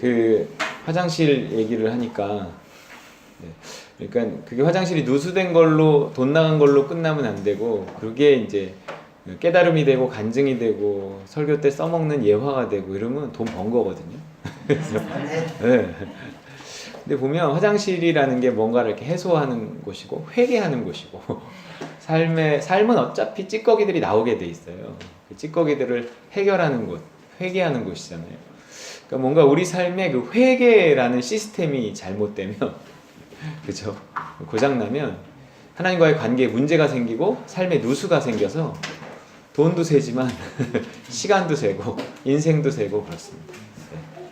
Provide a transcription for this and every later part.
그 화장실 얘기를 하니까 그러니까 그게 화장실이 누수된 걸로 돈 나간 걸로 끝나면 안 되고 그게 이제 깨달음이 되고 간증이 되고 설교 때 써먹는 예화가 되고 이러면 돈 번 거거든요. 그래서 네. 근데 보면 화장실이라는 게 뭔가를 이렇게 해소하는 곳이고 회개하는 곳이고 삶은 어차피 찌꺼기들이 나오게 돼 있어요. 그 찌꺼기들을 해결하는 곳, 회개하는 곳이잖아요. 그러니까 뭔가 우리 삶에 그 회개라는 시스템이 잘못되면 그죠? 고장나면 하나님과의 관계에 문제가 생기고 삶에 누수가 생겨서 돈도 세지만 시간도 세고 인생도 세고 그렇습니다.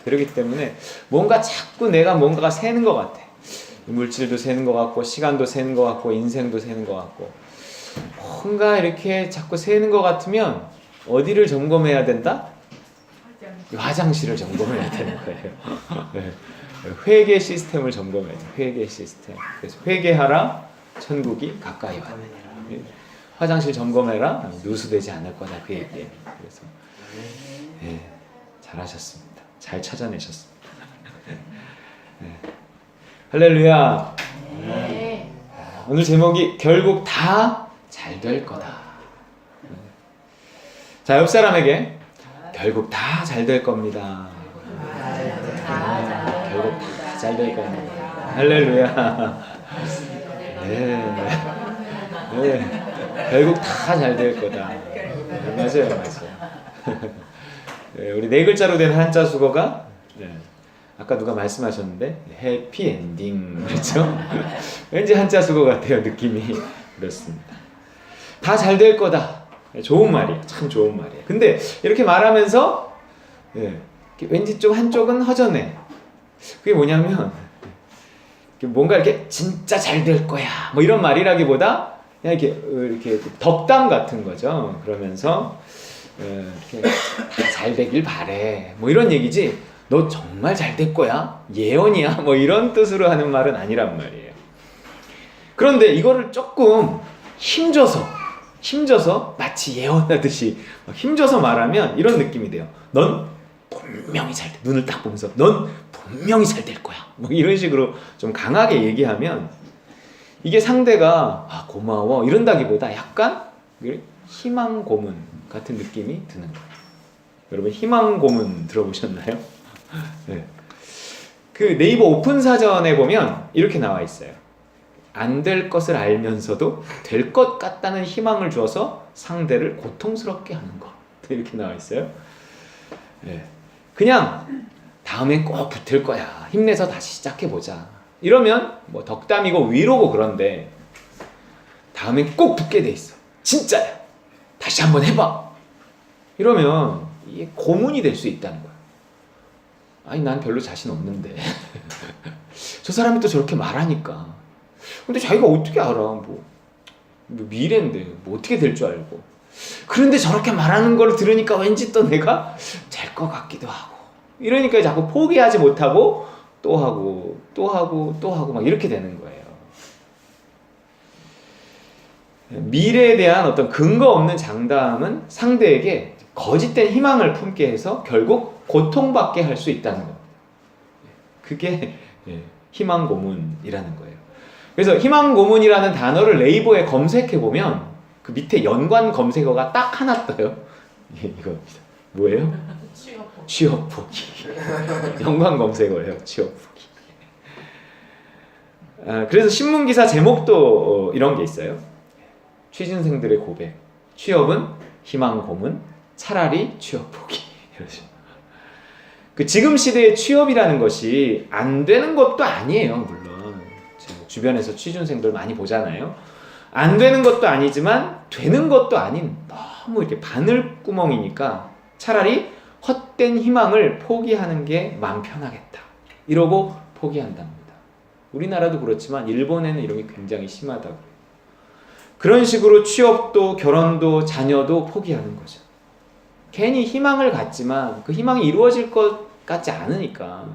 그렇기 때문에 뭔가 자꾸 내가 뭔가가 새는 것 같아. 물질도 새는 것 같고 시간도 새는 것 같고 인생도 새는 것 같고 뭔가 이렇게 자꾸 새는 것 같으면 어디를 점검해야 된다? 화장실을 점검해야 되는 거예요. 네. 회개 시스템을 점검해야 돼. 회개 시스템. 그래서 회개하라 천국이 가까이 왔네. 화장실 점검해라 누수되지 않을 거다 그 얘기예요. 그래서 네, 잘하셨습니다. 잘 찾아내셨습니다. 네. 할렐루야. 네. 오늘 제목이 결국 다 잘 될 거다. 자, 옆 사람에게 결국 다 잘 될 겁니다. 결국 다 잘 될 겁니다. 할렐루야. 네. 네. 결국 다 잘 될 거다. 맞아요. 네, 우리 네 글자로 된 한자 수거가 아까 누가 말씀하셨는데 해피 엔딩 그렇죠? 왠지 한자 수거 같아요. 느낌이 그렇습니다. 다 잘 될 거다. 좋은 말이에요. 참 좋은 말이에요. 근데 이렇게 말하면서 왠지 좀 한쪽은 허전해. 그게 뭐냐면 뭔가 이렇게 진짜 잘 될 거야 뭐 이런 말이라기보다 그냥 이렇게 덕담 같은 거죠. 그러면서 이렇게 잘 되길 바래 뭐 이런 얘기지 너 정말 잘 될 거야? 예언이야? 뭐 이런 뜻으로 하는 말은 아니란 말이에요. 그런데 이거를 조금 힘줘서 마치 예언하듯이 힘줘서 말하면 이런 느낌이 돼요. 넌 분명히 잘 돼. 눈을 딱 보면서 넌 분명히 잘 될 거야. 뭐 이런 식으로 좀 강하게 얘기하면 이게 상대가 아 고마워 이런다기보다 약간 희망 고문 같은 느낌이 드는 거예요. 여러분 희망 고문 들어보셨나요? 네. 그 네이버 오픈 사전에 보면 이렇게 나와 있어요. 안 될 것을 알면서도 될 것 같다는 희망을 주어서 상대를 고통스럽게 하는 것. 이렇게 나와 있어요. 네. 그냥 다음엔 꼭 붙을 거야. 힘내서 다시 시작해보자. 이러면 뭐 덕담이고 위로고 그런데 다음엔 꼭 붙게 돼 있어. 진짜야. 다시 한번 해봐. 이러면 이게 고문이 될 수 있다는 거야. 아니 난 별로 자신 없는데 저 사람이 또 저렇게 말하니까 근데 자기가 어떻게 알아 뭐 미래인데 뭐 어떻게 될 줄 알고 그런데 저렇게 말하는 걸 들으니까 왠지 또 내가 될 것 같기도 하고 이러니까 자꾸 포기하지 못하고 또 하고 막 이렇게 되는 거예요. 미래에 대한 어떤 근거 없는 장담은 상대에게 거짓된 희망을 품게 해서 결국 고통받게 할 수 있다는 겁니다. 그게 희망 고문이라는 거예요. 그래서 희망 고문이라는 단어를 네이버에 검색해보면 그 밑에 연관 검색어가 딱 하나 떠요. 이겁니다. 뭐예요? 취업 포기. 연관 검색어예요. 취업 포기. 그래서 신문기사 제목도 이런 게 있어요. 취준생들의 고백. 취업은 희망 고문, 차라리 취업 포기. 이러죠. 그 지금 시대의 취업이라는 것이 안 되는 것도 아니에요. 물론 주변에서 취준생들 많이 보잖아요. 안 되는 것도 아니지만 되는 것도 아닌 너무 이렇게 바늘구멍이니까 차라리 헛된 희망을 포기하는 게 마음 편하겠다. 이러고 포기한답니다. 우리나라도 그렇지만 일본에는 이런 게 굉장히 심하다고. 그런 식으로 취업도 결혼도 자녀도 포기하는 거죠. 괜히 희망을 갖지만 그 희망이 이루어질 것 같지 않으니까.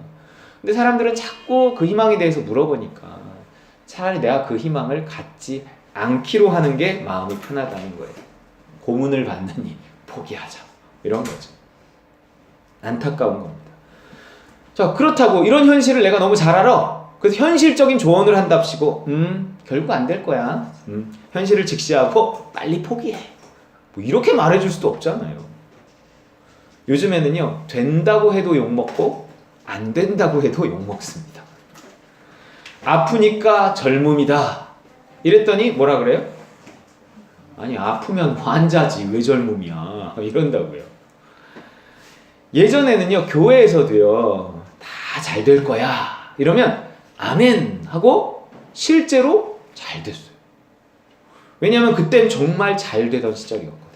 근데 사람들은 자꾸 그 희망에 대해서 물어보니까 차라리 내가 그 희망을 갖지 않기로 하는 게 마음이 편하다는 거예요. 고문을 받느니 포기하자. 이런 거죠. 안타까운 겁니다. 자, 그렇다고 이런 현실을 내가 너무 잘 알아. 그래서 현실적인 조언을 한답시고 결국 안 될 거야. 현실을 직시하고 빨리 포기해. 뭐 이렇게 말해줄 수도 없잖아요. 요즘에는요, 된다고 해도 욕먹고 안 된다고 해도 욕먹습니다. 아프니까 젊음이다 이랬더니 뭐라 그래요? 아니, 아프면 환자지 왜 젊음이야 이런다고요. 예전에는요, 교회에서도요, 다 잘 될 거야 이러면 아멘 하고 실제로 잘 됐어요. 왜냐하면 그땐 정말 잘 되던 시절이었거든요.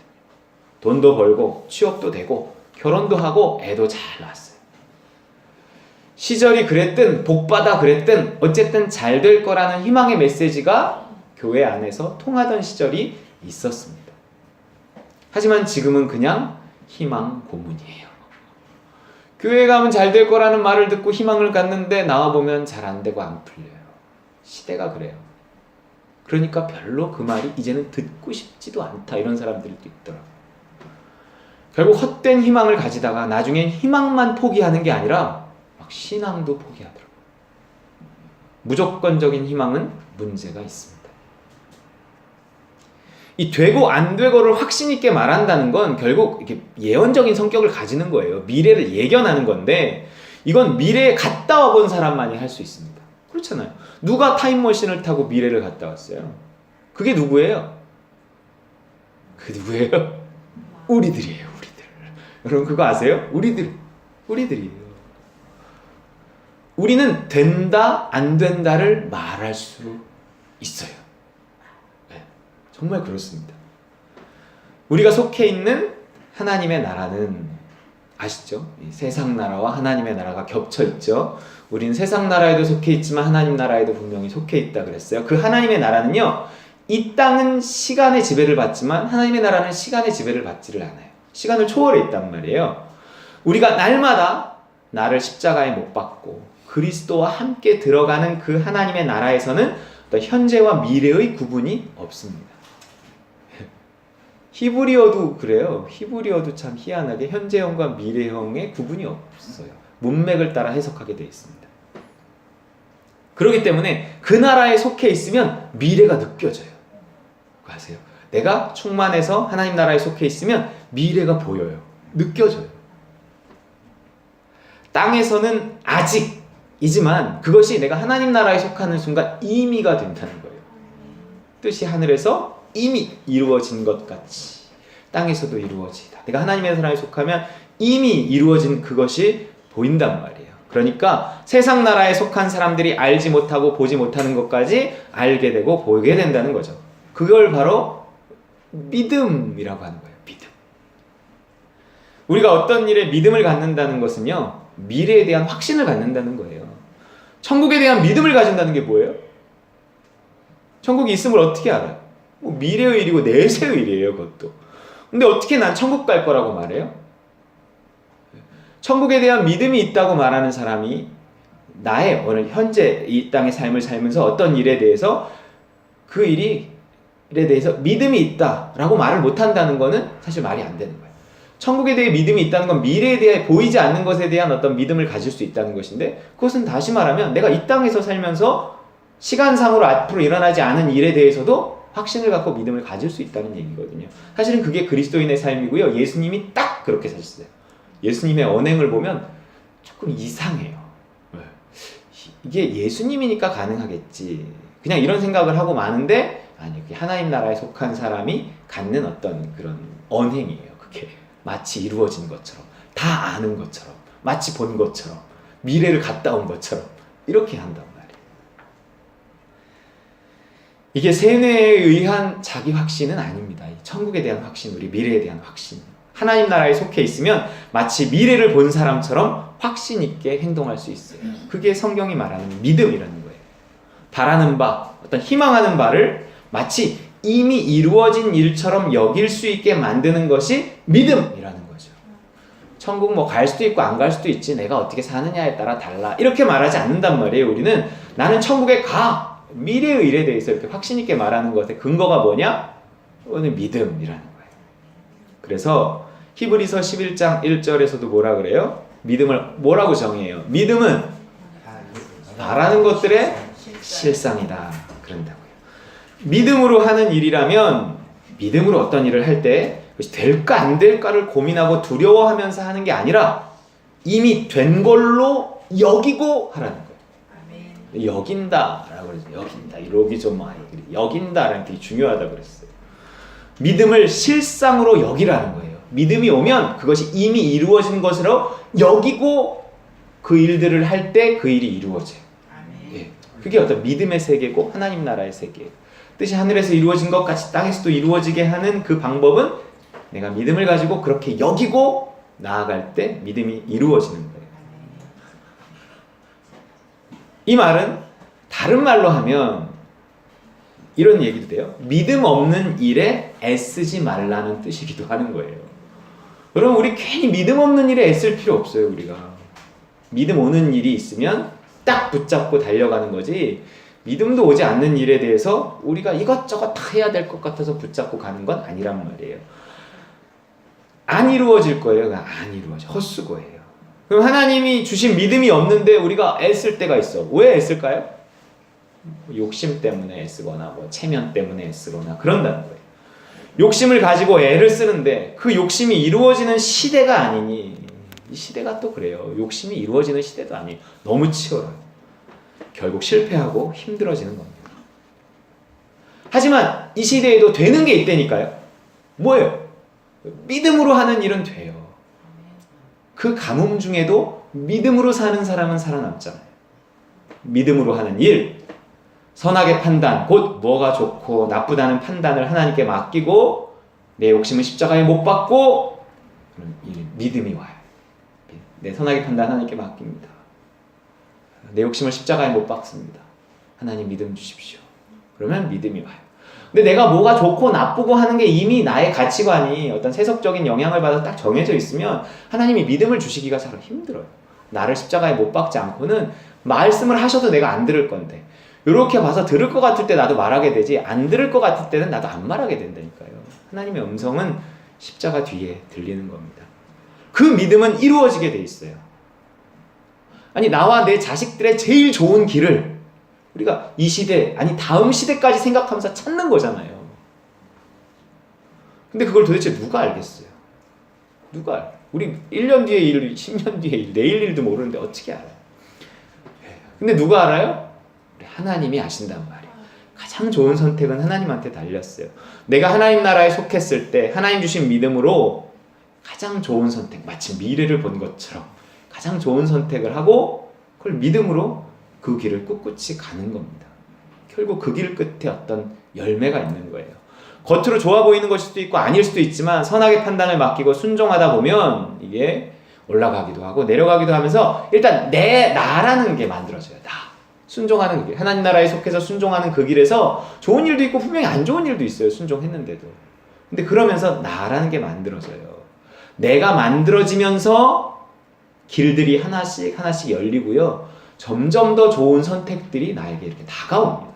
돈도 벌고 취업도 되고 결혼도 하고 애도 잘 낳았어요. 시절이 그랬든 복받아 그랬든 어쨌든 잘 될 거라는 희망의 메시지가 교회 안에서 통하던 시절이 있었습니다. 하지만 지금은 그냥 희망 고문이에요. 교회 가면 잘 될 거라는 말을 듣고 희망을 갖는데 나와보면 잘 안 되고 안 풀려요. 시대가 그래요. 그러니까 별로 그 말이 이제는 듣고 싶지도 않다 이런 사람들도 있더라고요. 결국 헛된 희망을 가지다가 나중엔 희망만 포기하는 게 아니라 막 신앙도 포기하더라고요. 무조건적인 희망은 문제가 있습니다. 이 되고 안 되고를 확신 있게 말한다는 건 결국 이렇게 예언적인 성격을 가지는 거예요. 미래를 예견하는 건데 이건 미래에 갔다 와본 사람만이 할 수 있습니다. 그렇잖아요. 누가 타임머신을 타고 미래를 갔다 왔어요? 그게 누구예요? 그게 누구예요? 우리들이에요. 우리들. 여러분 그거 아세요? 우리들이에요. 우리는 된다 안 된다를 말할 수 있어요. 네, 정말 그렇습니다. 우리가 속해 있는 하나님의 나라는 아시죠? 이 세상 나라와 하나님의 나라가 겹쳐 있죠. 우리는 세상 나라에도 속해 있지만 하나님 나라에도 분명히 속해 있다 그랬어요. 그 하나님의 나라는요, 이 땅은 시간의 지배를 받지만 하나님의 나라는 시간의 지배를 받지를 않아요. 시간을 초월해 있단 말이에요. 우리가 날마다 나를 십자가에 못 박고 그리스도와 함께 들어가는 그 하나님의 나라에서는 어떤 현재와 미래의 구분이 없습니다. 히브리어도 그래요. 히브리어도 참 희한하게 현재형과 미래형의 구분이 없어요. 문맥을 따라 해석하게 되어 있습니다. 그렇기 때문에 그 나라에 속해 있으면 미래가 느껴져요. 그거 아세요? 내가 충만해서 하나님 나라에 속해 있으면 미래가 보여요. 느껴져요. 땅에서는 아직이지만 그것이 내가 하나님 나라에 속하는 순간 이미가 된다는 거예요. 뜻이 하늘에서 이미 이루어진 것 같이 땅에서도 이루어지다. 내가 하나님의 나라에 속하면 이미 이루어진 그것이 보인단 말이에요. 그러니까 세상 나라에 속한 사람들이 알지 못하고 보지 못하는 것까지 알게 되고 보게 된다는 거죠. 그걸 바로 믿음이라고 하는 거예요. 믿음. 우리가 어떤 일에 믿음을 갖는다는 것은요, 미래에 대한 확신을 갖는다는 거예요. 천국에 대한 믿음을 가진다는 게 뭐예요? 천국이 있음을 어떻게 알아요? 뭐 미래의 일이고 내세의 일이에요, 그것도. 근데 어떻게 난 천국 갈 거라고 말해요? 천국에 대한 믿음이 있다고 말하는 사람이 나의 오늘 현재 이 땅의 삶을 살면서 어떤 일에 대해서 그 일에 대해서 믿음이 있다라고 말을 못한다는 거는 사실 말이 안 되는 거예요. 천국에 대해 믿음이 있다는 건 미래에 대해 보이지 않는 것에 대한 어떤 믿음을 가질 수 있다는 것인데, 그것은 다시 말하면 내가 이 땅에서 살면서 시간상으로 앞으로 일어나지 않은 일에 대해서도 확신을 갖고 믿음을 가질 수 있다는 얘기거든요. 사실은 그게 그리스도인의 삶이고요. 예수님이 딱 그렇게 사셨어요. 예수님의 언행을 보면 조금 이상해요. 이게 예수님이니까 가능하겠지. 그냥 이런 생각을 하고 마는데, 아니, 그게 하나님 나라에 속한 사람이 갖는 어떤 그런 언행이에요. 그게 마치 이루어진 것처럼, 다 아는 것처럼, 마치 본 것처럼, 미래를 갔다 온 것처럼 이렇게 한단 말이에요. 이게 세뇌에 의한 자기 확신은 아닙니다. 천국에 대한 확신, 우리 미래에 대한 확신. 하나님 나라에 속해 있으면 마치 미래를 본 사람처럼 확신 있게 행동할 수 있어요. 그게 성경이 말하는 믿음이라는 거예요. 바라는 바, 어떤 희망하는 바를 마치 이미 이루어진 일처럼 여길 수 있게 만드는 것이 믿음이라는 거죠. 천국 뭐 갈 수도 있고 안 갈 수도 있지, 내가 어떻게 사느냐에 따라 달라, 이렇게 말하지 않는단 말이에요. 우리는 나는 천국에 가, 미래의 일에 대해서 이렇게 확신 있게 말하는 것의 근거가 뭐냐? 오늘 믿음이라는 거예요. 그래서 히브리서 11장 1절에서도 뭐라 그래요? 믿음을 뭐라고 정의해요? 믿음은 바라는 것들의 실상이다. 그런다고요. 믿음으로 하는 일이라면 믿음으로 어떤 일을 할 때 그것이 될까 안 될까를 고민하고 두려워하면서 하는 게 아니라 이미 된 걸로 여기고 하라는 거예요. 여긴다라고 그러죠. 여긴다. 이러기 좀 많이 여긴다라는 게 되게 중요하다고 그랬어요. 믿음을 실상으로 여기라는 거예요. 믿음이 오면 그것이 이미 이루어진 것으로 여기고 그 일들을 할 때 그 일이 이루어져요. 예. 그게 어떤 믿음의 세계고 하나님 나라의 세계예요. 뜻이 하늘에서 이루어진 것 같이 땅에서도 이루어지게 하는 그 방법은 내가 믿음을 가지고 그렇게 여기고 나아갈 때 믿음이 이루어지는 거예요. 이 말은 다른 말로 하면 이런 얘기도 돼요. 믿음 없는 일에 애쓰지 말라는 뜻이기도 하는 거예요. 여러분, 우리 괜히 믿음 없는 일에 애쓸 필요 없어요. 우리가 믿음 오는 일이 있으면 딱 붙잡고 달려가는 거지, 믿음도 오지 않는 일에 대해서 우리가 이것저것 다 해야 될 것 같아서 붙잡고 가는 건 아니란 말이에요. 안 이루어질 거예요. 안 이루어져. 헛수고예요. 그럼 하나님이 주신 믿음이 없는데 우리가 애쓸 때가 있어. 왜 애쓸까요? 욕심 때문에 애쓰거나 뭐 체면 때문에 애쓰거나 그런다는 거예요. 욕심을 가지고 애를 쓰는데 그 욕심이 이루어지는 시대가 아니니, 이 시대가 또 그래요. 욕심이 이루어지는 시대도 아니에요. 너무 치열해요. 결국 실패하고 힘들어지는 겁니다. 하지만 이 시대에도 되는 게 있다니까요. 뭐예요? 믿음으로 하는 일은 돼요. 그 가뭄 중에도 믿음으로 사는 사람은 살아남잖아요. 믿음으로 하는 일, 선악의 판단, 곧 뭐가 좋고 나쁘다는 판단을 하나님께 맡기고 내 욕심은 십자가에 못 박고, 그런 믿음이 와요. 내 선악의 판단 하나님께 맡깁니다. 내 욕심을 십자가에 못 박습니다. 하나님 믿음 주십시오. 그러면 믿음이 와요. 근데 내가 뭐가 좋고 나쁘고 하는 게 이미 나의 가치관이 어떤 세속적인 영향을 받아 딱 정해져 있으면 하나님이 믿음을 주시기가 참 힘들어요. 나를 십자가에 못 박지 않고는 말씀을 하셔도 내가 안 들을 건데, 이렇게 봐서 들을 것 같을 때 나도 말하게 되지, 안 들을 것 같을 때는 나도 안 말하게 된다니까요. 하나님의 음성은 십자가 뒤에 들리는 겁니다. 그 믿음은 이루어지게 돼 있어요. 아니, 나와 내 자식들의 제일 좋은 길을 우리가 이 시대, 아니 다음 시대까지 생각하면서 찾는 거잖아요. 근데 그걸 도대체 누가 알겠어요? 누가 알아요? 우리 1년 뒤의 일, 10년 뒤의 일, 내일 일도 모르는데 어떻게 알아요? 근데 누가 알아요? 하나님이 아신단 말이에요. 가장 좋은 선택은 하나님한테 달렸어요. 내가 하나님 나라에 속했을 때 하나님 주신 믿음으로 가장 좋은 선택, 마치 미래를 본 것처럼 가장 좋은 선택을 하고 그걸 믿음으로 그 길을 꿋꿋이 가는 겁니다. 결국 그 길 끝에 어떤 열매가 있는 거예요. 겉으로 좋아 보이는 것일 수도 있고 아닐 수도 있지만 선악의 판단을 맡기고 순종하다 보면 이게 올라가기도 하고 내려가기도 하면서 일단 나라는 게 만들어져요. 나. 순종하는 길. 하나님 나라에 속해서 순종하는 그 길에서 좋은 일도 있고 분명히 안 좋은 일도 있어요. 순종했는데도. 근데 그러면서 나라는 게 만들어져요. 내가 만들어지면서 길들이 하나씩 하나씩 열리고요. 점점 더 좋은 선택들이 나에게 이렇게 다가옵니다.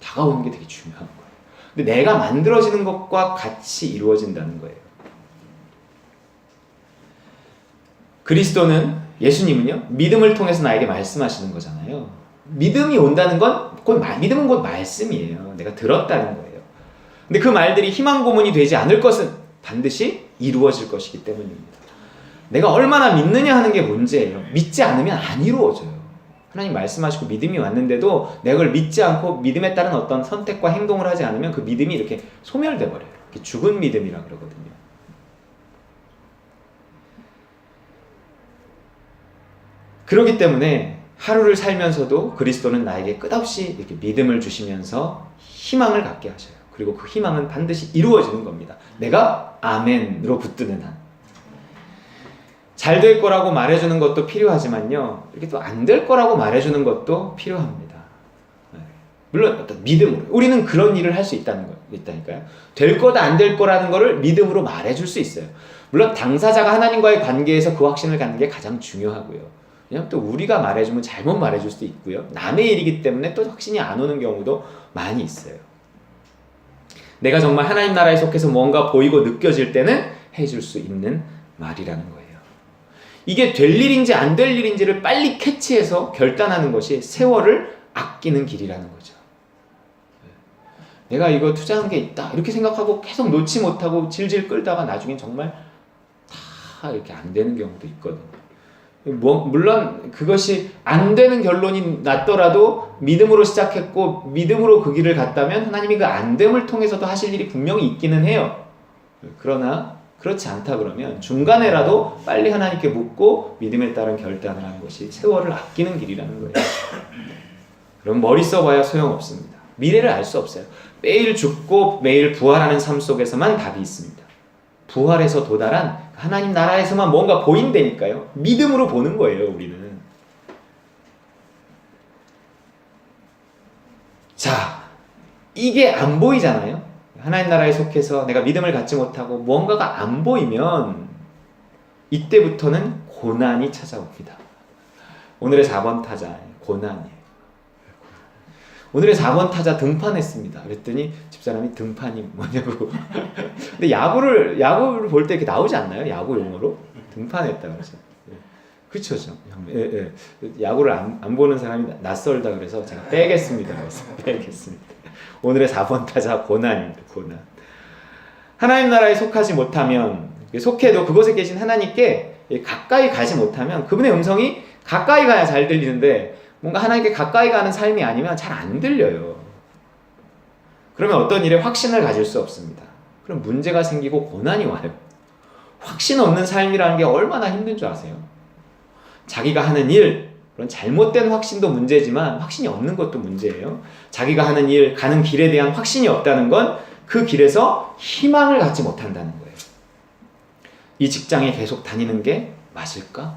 다가오는 게 되게 중요한 거예요. 근데 내가 만들어지는 것과 같이 이루어진다는 거예요. 그리스도는, 예수님은요, 믿음을 통해서 나에게 말씀하시는 거잖아요. 믿음이 온다는 건 믿음은 곧 말씀이에요. 내가 들었다는 거예요. 근데 그 말들이 희망 고문이 되지 않을 것은 반드시 이루어질 것이기 때문입니다. 내가 얼마나 믿느냐 하는 게 문제예요. 믿지 않으면 안 이루어져요. 하나님 말씀하시고 믿음이 왔는데도 내가 그걸 믿지 않고 믿음에 따른 어떤 선택과 행동을 하지 않으면 그 믿음이 이렇게 소멸돼 버려요. 이렇게 죽은 믿음이라 그러거든요. 그렇기 때문에 하루를 살면서도 그리스도는 나에게 끝없이 이렇게 믿음을 주시면서 희망을 갖게 하셔요. 그리고 그 희망은 반드시 이루어지는 겁니다. 내가 아멘으로 붙드는 한. 잘 될 거라고 말해주는 것도 필요하지만요, 이렇게 또 안 될 거라고 말해주는 것도 필요합니다. 물론 어떤 믿음으로 우리는 그런 일을 할 수 있다니까요. 될 거다 안 될 거라는 거를 믿음으로 말해줄 수 있어요. 물론 당사자가 하나님과의 관계에서 그 확신을 갖는 게 가장 중요하고요. 왜냐하면 또 우리가 말해주면 잘못 말해줄 수도 있고요. 남의 일이기 때문에 또 확신이 안 오는 경우도 많이 있어요. 내가 정말 하나님 나라에 속해서 뭔가 보이고 느껴질 때는 해줄 수 있는 말이라는 거예요. 이게 될 일인지 안 될 일인지를 빨리 캐치해서 결단하는 것이 세월을 아끼는 길이라는 거죠. 내가 이거 투자한 게 있다 이렇게 생각하고 계속 놓지 못하고 질질 끌다가 나중에 정말 다 이렇게 안 되는 경우도 있거든요. 물론 그것이 안 되는 결론이 났더라도 믿음으로 시작했고 믿음으로 그 길을 갔다면 하나님이 그 안 됨을 통해서도 하실 일이 분명히 있기는 해요. 그러나 그렇지 않다 그러면 중간에라도 빨리 하나님께 묻고 믿음에 따른 결단을 하는 것이 세월을 아끼는 길이라는 거예요. 그럼 머리 써봐야 소용없습니다. 미래를 알 수 없어요. 매일 죽고 매일 부활하는 삶 속에서만 답이 있습니다. 부활에서 도달한 하나님 나라에서만 뭔가 보인다니까요. 믿음으로 보는 거예요, 우리는. 자, 이게 안 보이잖아요. 하나님 나라에 속해서 내가 믿음을 갖지 못하고 뭔가가 안 보이면 이때부터는 고난이 찾아옵니다. 오늘의 4번 타자, 고난이에요. 오늘의 4번 타자 등판했습니다. 그랬더니 집사람이 등판이 뭐냐고. 근데 야구를 볼 때 이렇게 나오지 않나요? 야구 용어로 등판했다 그래서. 그렇죠, 예. 야구를 안 보는 사람이 낯설다 그래서 제가 빼겠습니다. 그래서 빼겠습니다. 오늘의 4번 타자 고난입니다. 고난. 하나님 나라에 속하지 못하면 속해도 그곳에 계신 하나님께 가까이 가지 못하면 그분의 음성이 가까이 가야 잘 들리는데 뭔가 하나님께 가까이 가는 삶이 아니면 잘 안 들려요. 그러면 어떤 일에 확신을 가질 수 없습니다. 그럼 문제가 생기고 고난이 와요. 확신 없는 삶이라는 게 얼마나 힘든 줄 아세요? 자기가 하는 일, 그런 잘못된 확신도 문제지만 확신이 없는 것도 문제예요. 자기가 하는 일, 가는 길에 대한 확신이 없다는 건 그 길에서 희망을 갖지 못한다는 거예요. 이 직장에 계속 다니는 게 맞을까?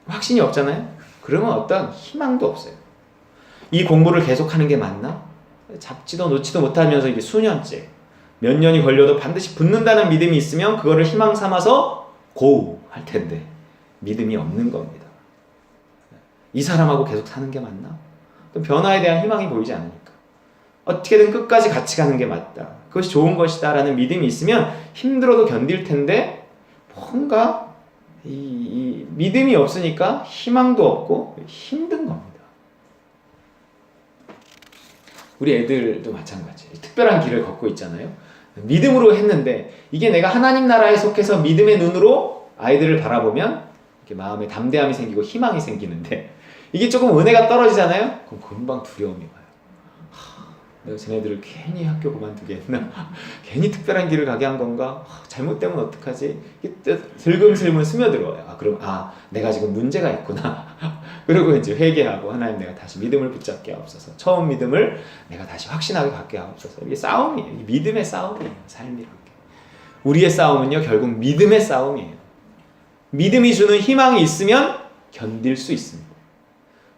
확신이 없잖아요. 그러면 어떤 희망도 없어요. 이 공부를 계속하는 게 맞나? 잡지도 놓지도 못하면서 이게 수년째, 몇 년이 걸려도 반드시 붙는다는 믿음이 있으면 그거를 희망 삼아서 고! 할 텐데 믿음이 없는 겁니다. 이 사람하고 계속 사는 게 맞나? 또 변화에 대한 희망이 보이지 않으니까. 어떻게든 끝까지 같이 가는 게 맞다. 그것이 좋은 것이다 라는 믿음이 있으면 힘들어도 견딜 텐데 뭔가 이 믿음이 없으니까 희망도 없고 힘든 겁니다. 우리 애들도 마찬가지예요. 특별한 길을 걷고 있잖아요. 믿음으로 했는데 이게 내가 하나님 나라에 속해서 믿음의 눈으로 아이들을 바라보면 이렇게 마음에 담대함이 생기고 희망이 생기는데 이게 조금 은혜가 떨어지잖아요. 그럼 금방 두려움이 와요. 내가 쟤네들을 괜히 학교 그만두게 했나? 괜히 특별한 길을 가게 한 건가? 잘못되면 어떡하지? 슬금슬금 스며들어요. 그럼 내가 지금 문제가 있구나. 그리고 이제 회개하고 하나님 내가 다시 믿음을 붙잡게 하옵소서. 처음 믿음을 내가 다시 확신하게 갖게 하옵소서. 이게 싸움이에요. 믿음의 싸움이에요. 삶이란 게. 우리의 싸움은요 결국 믿음의 싸움이에요. 믿음이 주는 희망이 있으면 견딜 수 있습니다.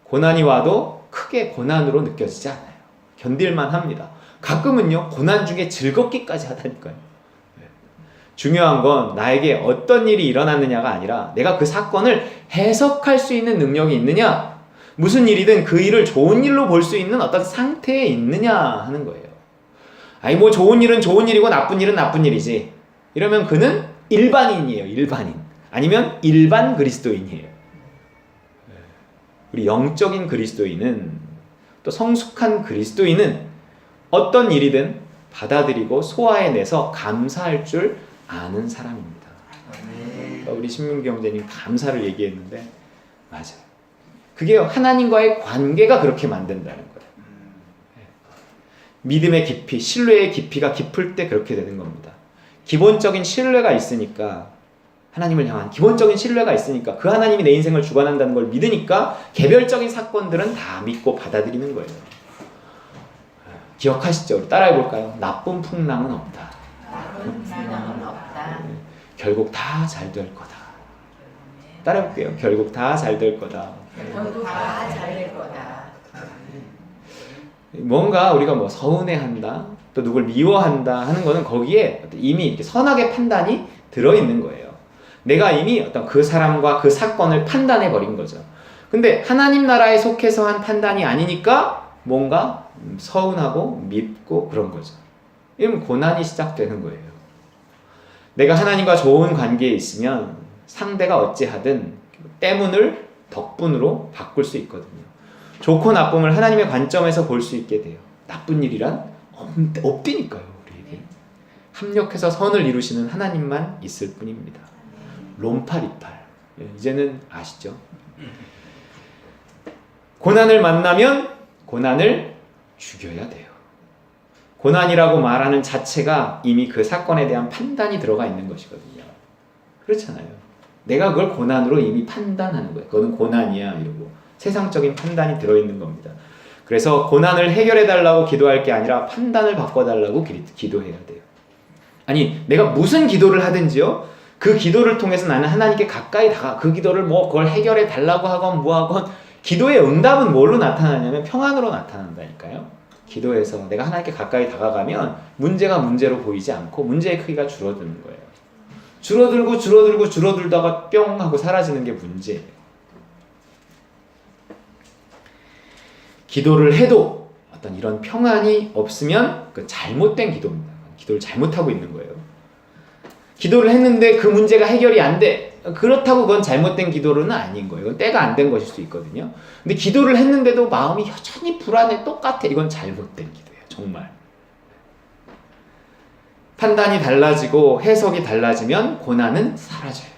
고난이 와도 크게 고난으로 느껴지지 않아요. 견딜만 합니다. 가끔은요 고난 중에 즐겁기까지 하다니까요. 중요한 건 나에게 어떤 일이 일어났느냐가 아니라 내가 그 사건을 해석할 수 있는 능력이 있느냐, 무슨 일이든 그 일을 좋은 일로 볼 수 있는 어떤 상태에 있느냐 하는 거예요. 아니 뭐 좋은 일은 좋은 일이고 나쁜 일은 나쁜 일이지 이러면 그는 일반인이에요. 일반인. 아니면 일반 그리스도인이에요. 우리 영적인 그리스도인은 또 성숙한 그리스도인은 어떤 일이든 받아들이고 소화해내서 감사할 줄 아는 사람입니다. 그러니까 우리 신민기 형제님 감사를 얘기했는데 맞아요. 그게 하나님과의 관계가 그렇게 만든다는 거예요. 믿음의 깊이, 신뢰의 깊이가 깊을 때 그렇게 되는 겁니다. 기본적인 신뢰가 있으니까 하나님을 향한 기본적인 신뢰가 있으니까 그 하나님이 내 인생을 주관한다는 걸 믿으니까 개별적인 사건들은 다 믿고 받아들이는 거예요. 기억하시죠? 우리 따라해볼까요? 나쁜 풍랑은 없다. 나쁜 풍랑은 없다. 결국 다 잘 될 거다. 따라해볼게요. 결국 다 잘 될 거다. 결국 다 잘 될 거다. 뭔가 우리가 뭐 서운해한다, 또 누굴 미워한다 하는 거는 거기에 이미 이렇게 선악의 판단이 들어있는 거예요. 내가 이미 어떤 그 사람과 그 사건을 판단해 버린 거죠. 근데 하나님 나라에 속해서 한 판단이 아니니까 뭔가 서운하고 밉고 그런 거죠. 이러면 고난이 시작되는 거예요. 내가 하나님과 좋은 관계에 있으면 상대가 어찌하든 때문을 덕분으로 바꿀 수 있거든요. 좋고 나쁨을 하나님의 관점에서 볼 수 있게 돼요. 나쁜 일이란 없디니까요. 우리에게 합력해서 선을 이루시는 하나님만 있을 뿐입니다. 롬팔이팔. 이제는 아시죠? 고난을 만나면 고난을 죽여야 돼요. 고난이라고 말하는 자체가 이미 그 사건에 대한 판단이 들어가 있는 것이거든요. 그렇잖아요. 내가 그걸 고난으로 이미 판단하는 거예요. 그거는 고난이야 이러고 세상적인 판단이 들어있는 겁니다. 그래서 고난을 해결해 달라고 기도할 게 아니라 판단을 바꿔달라고 기도해야 돼요. 아니 내가 무슨 기도를 하든지요, 그 기도를 통해서 나는 하나님께 가까이 그 기도를 그걸 해결해 달라고 하건 뭐하건 기도의 응답은 뭘로 나타나냐면 평안으로 나타난다니까요. 기도해서 내가 하나님께 가까이 다가가면 문제가 문제로 보이지 않고 문제의 크기가 줄어드는 거예요. 줄어들다가 뿅 하고 사라지는 게 문제예요. 기도를 해도 어떤 이런 평안이 없으면 그 잘못된 기도입니다. 기도를 잘못하고 있는 거예요. 기도를 했는데 그 문제가 해결이 안 돼. 그렇다고 그건 잘못된 기도는 아닌 거예요. 이건 때가 안 된 것일 수 있거든요. 근데 기도를 했는데도 마음이 여전히 불안해, 똑같아. 이건 잘못된 기도예요. 정말. 판단이 달라지고 해석이 달라지면 고난은 사라져요.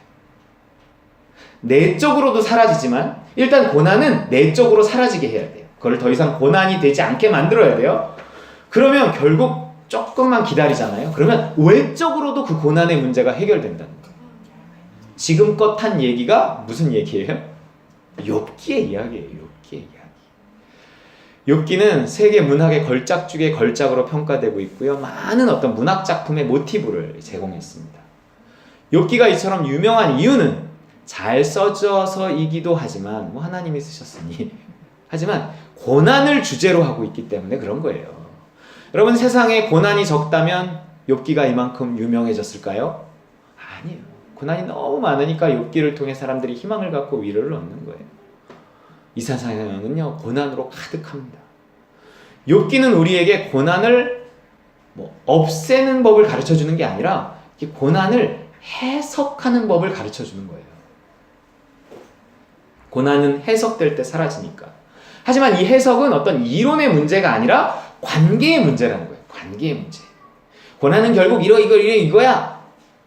내적으로도 사라지지만 일단 고난은 내적으로 사라지게 해야 돼요. 그걸 더 이상 고난이 되지 않게 만들어야 돼요. 그러면 결국 조금만 기다리잖아요. 그러면 외적으로도 그 고난의 문제가 해결된다는 거예요. 지금껏 한 얘기가 무슨 얘기예요? 욥기의 이야기예요. 욥기의 이야기. 욥기는 세계 문학의 걸작 중의 걸작으로 평가되고 있고요. 많은 어떤 문학 작품의 모티브를 제공했습니다. 욥기가 이처럼 유명한 이유는 잘 써져서이기도 하지만 하나님이 쓰셨으니 하지만 고난을 주제로 하고 있기 때문에 그런 거예요. 여러분 세상에 고난이 적다면 욥기가 이만큼 유명해졌을까요? 아니에요. 고난이 너무 많으니까 욥기를 통해 사람들이 희망을 갖고 위로를 얻는 거예요. 이 세상은요 고난으로 가득합니다. 욥기는 우리에게 고난을 없애는 법을 가르쳐주는 게 아니라 고난을 해석하는 법을 가르쳐주는 거예요. 고난은 해석될 때 사라지니까. 하지만 이 해석은 어떤 이론의 문제가 아니라 관계의 문제라는 거예요. 관계의 문제. 고난은 결국 이거야.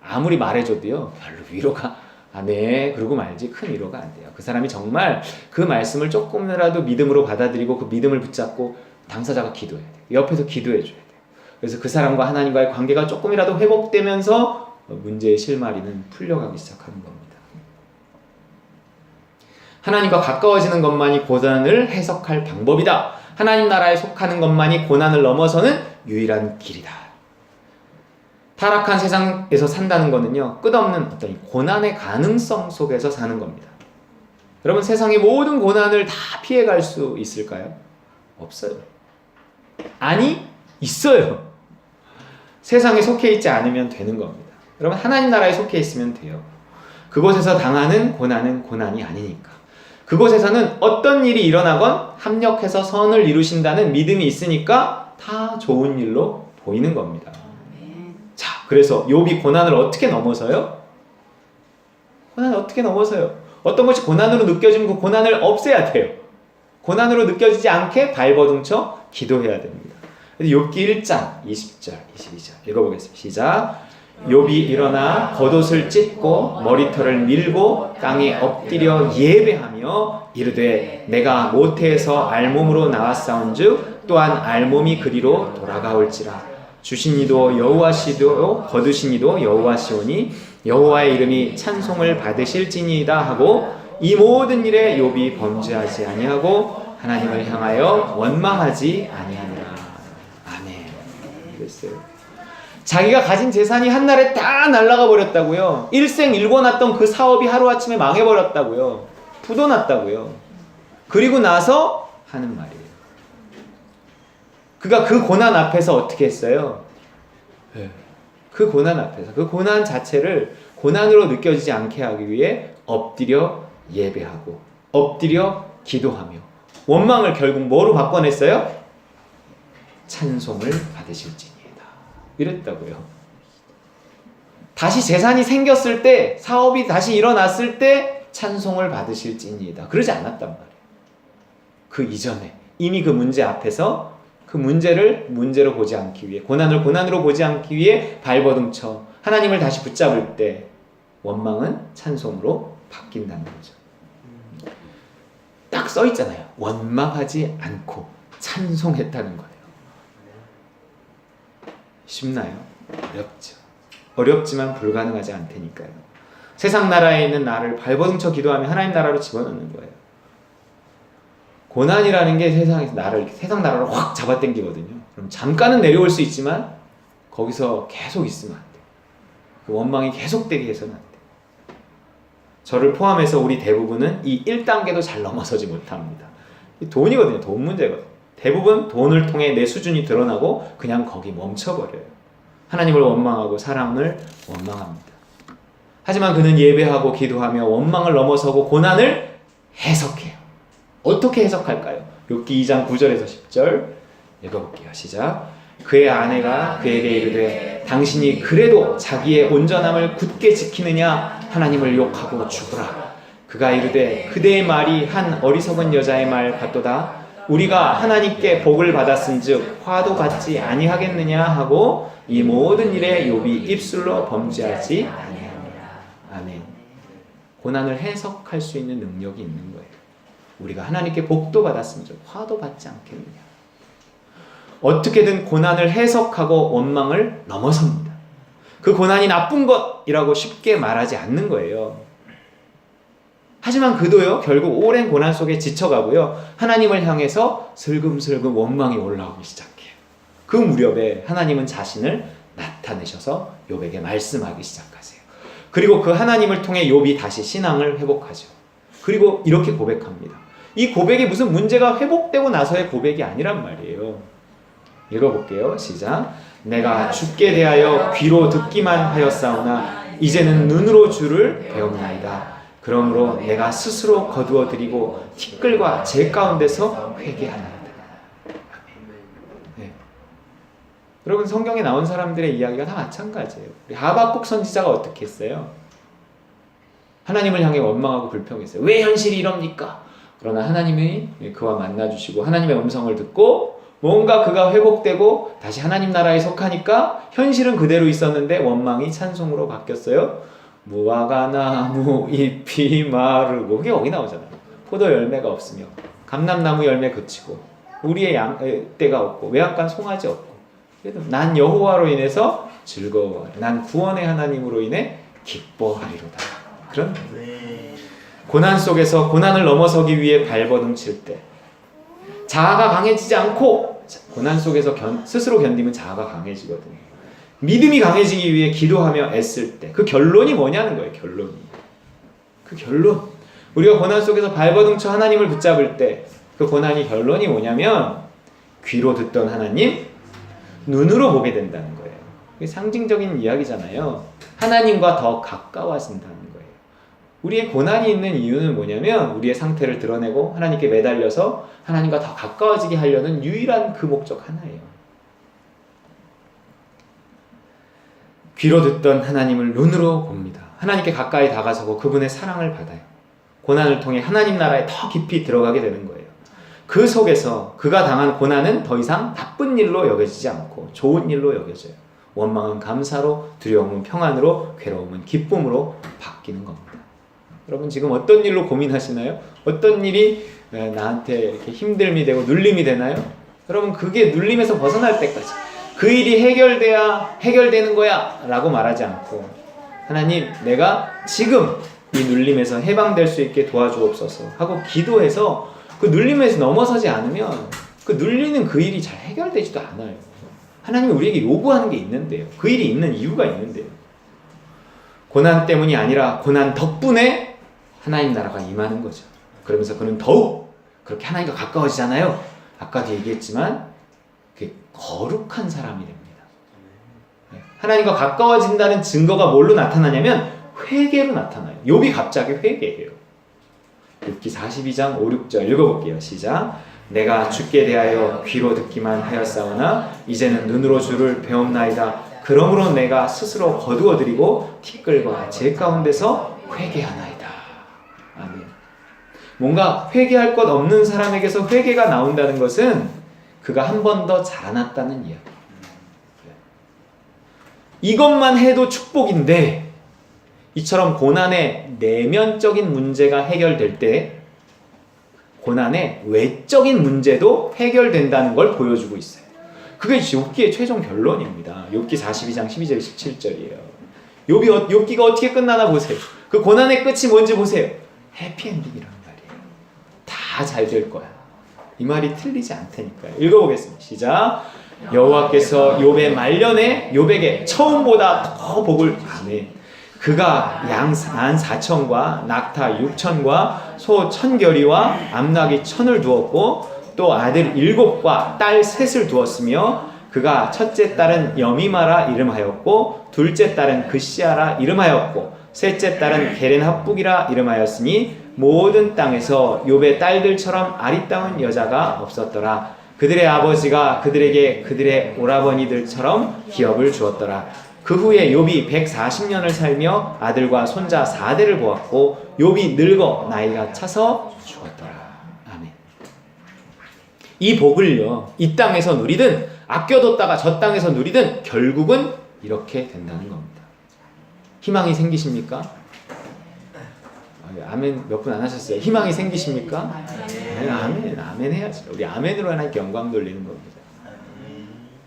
아무리 말해줘도요 별로 위로가 안 해. 그러고 말지 큰 위로가 안 돼요. 그 사람이 정말 그 말씀을 조금이라도 믿음으로 받아들이고 그 믿음을 붙잡고 당사자가 기도해야 돼요. 옆에서 기도해줘야 돼요. 그래서 그 사람과 하나님과의 관계가 조금이라도 회복되면서 문제의 실마리는 풀려가기 시작하는 겁니다. 하나님과 가까워지는 것만이 고난을 해석할 방법이다. 하나님 나라에 속하는 것만이 고난을 넘어서는 유일한 길이다. 타락한 세상에서 산다는 것은요 끝없는 어떤 고난의 가능성 속에서 사는 겁니다. 여러분 세상의 모든 고난을 다 피해갈 수 있을까요? 없어요. 아니 있어요. 세상에 속해 있지 않으면 되는 겁니다. 여러분 하나님 나라에 속해 있으면 돼요. 그곳에서 당하는 고난은 고난이 아니니까. 그곳에서는 어떤 일이 일어나건 합력해서 선을 이루신다는 믿음이 있으니까 다 좋은 일로 보이는 겁니다. 자, 그래서 욥이 고난을 어떻게 넘어서요? 고난을 어떻게 넘어서요? 어떤 것이 고난으로 느껴지면 그 고난을 없애야 돼요. 고난으로 느껴지지 않게 발버둥쳐 기도해야 됩니다. 욥기 1장 20절 22절 읽어보겠습니다. 시작. 욥이 일어나 겉옷을 찢고 머리털을 밀고 땅에 엎드려 예배하며 이르되 내가 모태에서 알몸으로 나왔사온즉 또한 알몸이 그리로 돌아가올지라. 주신 이도 여호와시도 거두신 이도 여호와시오니 여호와의 이름이 찬송을 받으실지니이다 하고 이 모든 일에 욥이 범죄하지 아니하고 하나님을 향하여 원망하지 아니하니라. 아멘. 그랬어요. 자기가 가진 재산이 한날에 다 날아가 버렸다고요. 일생 일궈놨던 그 사업이 하루아침에 망해버렸다고요. 부도 났다고요. 그리고 나서 하는 말이에요. 그가 그 고난 앞에서 어떻게 했어요? 그 고난 앞에서 그 고난 자체를 고난으로 느껴지지 않게 하기 위해 엎드려 예배하고 엎드려 기도하며 원망을 결국 뭐로 바꿔냈어요? 찬송을 받으실지니이다. 이랬다고요. 다시 재산이 생겼을 때, 사업이 다시 일어났을 때 찬송을 받으실지니이다. 그러지 않았단 말이에요. 그 이전에 이미 그 문제 앞에서 그 문제를 문제로 보지 않기 위해, 고난을 고난으로 보지 않기 위해 발버둥쳐 하나님을 다시 붙잡을 때 원망은 찬송으로 바뀐다는 거죠. 딱 써 있잖아요. 원망하지 않고 찬송했다는 거예요. 쉽나요? 어렵죠. 어렵지만 불가능하지 않다니까요. 세상 나라에 있는 나를 발버둥쳐 기도하며 하나님 나라로 집어넣는 거예요. 고난이라는 게 세상 나라를 확 잡아당기거든요. 그럼 잠깐은 내려올 수 있지만 거기서 계속 있으면 안 돼요. 그 원망이 계속되게 해서는 안 돼요. 저를 포함해서 우리 대부분은 이 1단계도 잘 넘어서지 못합니다. 돈이거든요. 돈 문제거든요. 대부분 돈을 통해 내 수준이 드러나고 그냥 거기 멈춰버려요. 하나님을 원망하고 사람을 원망합니다. 하지만 그는 예배하고 기도하며 원망을 넘어서고 고난을 해석해요. 어떻게 해석할까요? 욥기 2장 9절에서 10절 읽어볼게요. 시작. 그의 아내가 그에게 이르되 당신이 그래도 자기의 온전함을 굳게 지키느냐 하나님을 욕하고 죽으라. 그가 이르되 그대의 말이 한 어리석은 여자의 말 같도다. 우리가 하나님께 복을 받았은즉 화도 받지 아니하겠느냐 하고 이 모든 일에 욥이 입술로 범죄하지 아니하니라. 아멘. 고난을 해석할 수 있는 능력이 있는 거예요. 우리가 하나님께 복도 받았으면 화도 받지 않겠느냐. 어떻게든 고난을 해석하고 원망을 넘어섭니다. 그 고난이 나쁜 것이라고 쉽게 말하지 않는 거예요. 하지만 그도요, 결국 오랜 고난 속에 지쳐가고요, 하나님을 향해서 슬금슬금 원망이 올라오기 시작해요. 그 무렵에 하나님은 자신을 나타내셔서 욥에게 말씀하기 시작하세요. 그리고 그 하나님을 통해 욥이 다시 신앙을 회복하죠. 그리고 이렇게 고백합니다. 이 고백이 무슨 문제가 회복되고 나서의 고백이 아니란 말이에요. 읽어볼게요. 시작. 내가 주께 대하여 귀로 듣기만 하였사오나 이제는 눈으로 주를 배웁나이다. 그러므로 내가 스스로 거두어드리고 티끌과 재 가운데서 회개하나이다. 네. 여러분, 성경에 나온 사람들의 이야기가 다 마찬가지예요. 우리 하박국 선지자가 어떻게 했어요? 하나님을 향해 원망하고 불평했어요. 왜 현실이 이럽니까? 그러나 하나님이 그와 만나주시고 하나님의 음성을 듣고 뭔가 그가 회복되고 다시 하나님 나라에 속하니까 현실은 그대로 있었는데 원망이 찬송으로 바뀌었어요. 무화과 나무 잎이 마르고, 그게 여기 나오잖아요. 포도 열매가 없으며 감람나무 열매 그치고 우리의 양떼가 없고 외양간 송아지 없고, 그래도 난 여호와로 인해서 즐거워하리. 난 구원의 하나님으로 인해 기뻐하리로다. 그런 고난 속에서 고난을 넘어서기 위해 발버둥칠 때 자아가 강해지지 않고, 고난 속에서 스스로 견디면 자아가 강해지거든요. 믿음이 강해지기 위해 기도하며 애쓸 때 그 결론이 뭐냐는 거예요. 결론이. 그 결론. 우리가 고난 속에서 발버둥쳐 하나님을 붙잡을 때 그 고난이 결론이 뭐냐면 귀로 듣던 하나님, 눈으로 보게 된다는 거예요. 그게 상징적인 이야기잖아요. 하나님과 더 가까워진다는 거예요. 우리의 고난이 있는 이유는 뭐냐면 우리의 상태를 드러내고 하나님께 매달려서 하나님과 더 가까워지게 하려는 유일한 그 목적 하나예요. 귀로 듣던 하나님을 눈으로 봅니다. 하나님께 가까이 다가서고 그분의 사랑을 받아요. 고난을 통해 하나님 나라에 더 깊이 들어가게 되는 거예요. 그 속에서 그가 당한 고난은 더 이상 나쁜 일로 여겨지지 않고 좋은 일로 여겨져요. 원망은 감사로, 두려움은 평안으로, 괴로움은 기쁨으로 바뀌는 겁니다. 여러분, 지금 어떤 일로 고민하시나요? 어떤 일이 나한테 이렇게 힘듦이 되고 눌림이 되나요? 여러분, 그게 눌림에서 벗어날 때까지 그 일이 해결돼야 해결되는 거야 라고 말하지 않고, 하나님, 내가 지금 이 눌림에서 해방될 수 있게 도와주옵소서 하고 기도해서 그 눌림에서 넘어서지 않으면 그 눌리는 그 일이 잘 해결되지도 않아요. 하나님이 우리에게 요구하는 게 있는데요. 그 일이 있는 이유가 있는데요. 고난 때문이 아니라 고난 덕분에 하나님 나라가 임하는 거죠. 그러면서 그는 더욱 그렇게 하나님과 가까워지잖아요. 아까도 얘기했지만 그게 거룩한 사람이 됩니다. 하나님과 가까워진다는 증거가 뭘로 나타나냐면 회개로 나타나요. 욥이 갑자기 회개해요. 욥기 42장 5, 6절 읽어볼게요. 시작. 내가 주께 대하여 귀로 듣기만 하였사오나 이제는 눈으로 주를 배움나이다. 그러므로 내가 스스로 거두어드리고 티끌과 제 가운데서 회개하나이다. 아멘. 뭔가 회개할 것 없는 사람에게서 회개가 나온다는 것은 그가 한 번 더 자라났다는 이야기. 이것만 해도 축복인데 이처럼 고난의 내면적인 문제가 해결될 때 고난의 외적인 문제도 해결된다는 걸 보여주고 있어요. 그게 욥기의 최종 결론입니다. 욥기 42장 12절 17절이에요. 욥기가 어떻게 끝나나 보세요. 그 고난의 끝이 뭔지 보세요. 해피엔딩이란 말이에요. 다 잘 될 거야. 이 말이 틀리지 않다니까요. 읽어보겠습니다. 시작. 여호와께서 욥의 말년에 욥에게 처음보다 더 복을 아멘. 그가 양 14,000과 낙타 6,000과 소 1,000결이와 암낙이 1,000을 두었고 또 아들 7과 딸 3을 두었으며 그가 첫째 딸은 여미마라 이름하였고 둘째 딸은 그시아라 이름하였고 셋째 딸은 게렌합북이라 이름하였으니 모든 땅에서 욥의 딸들처럼 아리따운 여자가 없었더라. 그들의 아버지가 그들에게 그들의 오라버니들처럼 기업을 주었더라. 그 후에 욥이 140년을 살며 아들과 손자 4대를 보았고 욥이 늙어 나이가 차서 죽었더라. 아멘. 이 복을요, 이 땅에서 누리든 아껴뒀다가 저 땅에서 누리든 결국은 이렇게 된다는 겁니다. 희망이 생기십니까? 아멘 몇 분 안 하셨어요? 희망이 생기십니까? 네, 아멘, 아멘 해야죠. 우리 아멘으로 하나님께 영광 돌리는 겁니다.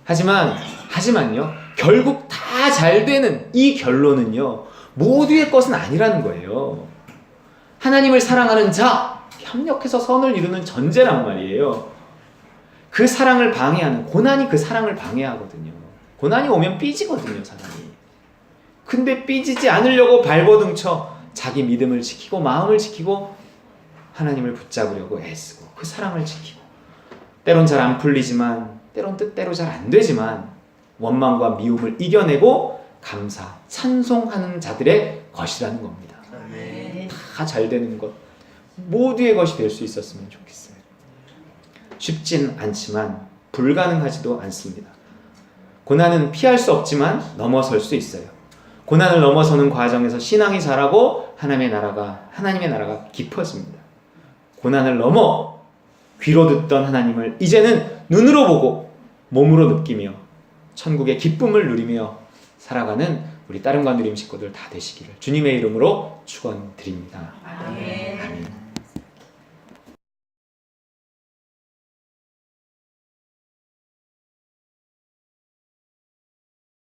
하지만요, 결국 다 잘 되는 이 결론은요, 모두의 것은 아니라는 거예요. 하나님을 사랑하는 자, 협력해서 선을 이루는 전제란 말이에요. 그 사랑을 방해하는, 고난이 그 사랑을 방해하거든요. 고난이 오면 삐지거든요, 사람이. 근데 삐지지 않으려고 발버둥쳐 자기 믿음을 지키고 마음을 지키고 하나님을 붙잡으려고 애쓰고 그 사랑을 지키고 때론 잘 안 풀리지만 때론 뜻대로 잘 안 되지만 원망과 미움을 이겨내고 감사, 찬송하는 자들의 것이라는 겁니다. 다 잘 되는 것, 모두의 것이 될 수 있었으면 좋겠어요. 쉽진 않지만 불가능하지도 않습니다. 고난은 피할 수 없지만 넘어설 수 있어요. 고난을 넘어서는 과정에서 신앙이 자라고 하나님의 나라가 깊어집니다. 고난을 넘어 귀로 듣던 하나님을 이제는 눈으로 보고 몸으로 느끼며 천국의 기쁨을 누리며 살아가는 우리 따름과 누림 식구들 다 되시기를 주님의 이름으로 축원드립니다. 아멘.